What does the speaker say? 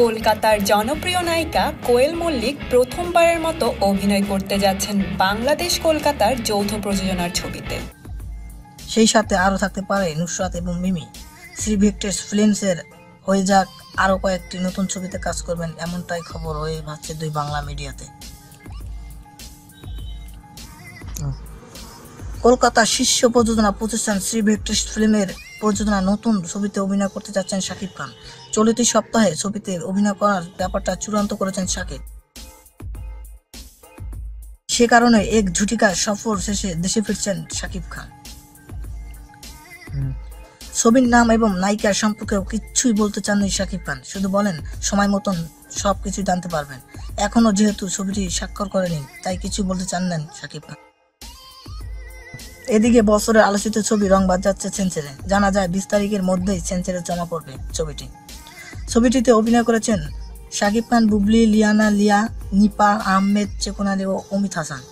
কলকাতার জনপ্রিয় নায়িকা কোয়েল মল্লিক প্রথমবারের মতো অভিনয় করতে যাচ্ছেন বাংলাদেশ কলকাতার যৌথ প্রযোজনার ছবিতে। সেই সাথে আরও থাকতে পারে নুসরাত এবং মিমি। শ্রী ভিক্টরস ফিল্মসের হয়ে যাক আরও কয়েকটি নতুন ছবিতে কাজ করবেন, এমনটাই খবর হয়ে ভাসছে দুই বাংলা মিডিয়াতে। কলকাতার শীর্ষ প্রযোজনা প্রতিষ্ঠান শ্রী ভিক্টরস ফিল্মের প্রযোজনা নতুন ছবিতে অভিনয় করতে যাচ্ছেন শাকিব খান। চলতি সপ্তাহে ছবিতে অভিনয় করার ব্যাপারটা চূড়ান্ত করেছেন শাকিব। সে কারণে এক ঝুটিকা সফর শেষে দেশে ফিরছেন শাকিব খান। ছবির নাম এবং নায়িকার সম্পর্কেও কিচ্ছুই বলতে চাননি শাকিব খান, শুধু বলেন সময় মতন সবকিছু জানতে পারবেন। এখনো যেহেতু ছবিটি স্বাক্ষর করেনি তাই কিছু বলতে চান না শাকিব খান। এদিকে বছরের আলোচিত ছবি রং বাজাচ্ছে সেন্সরে। জানা যায় 20 তারিখের মধ্যেই সেন্সরে জমা পড়বে ছবিটি। ছবিটিতে অভিনয় করেছেন শাকিব খান, বুবলি, লিয়ানা, লিয়া, নিপা, আহমেদ, চেকুন আলী ও অমিত হাসান।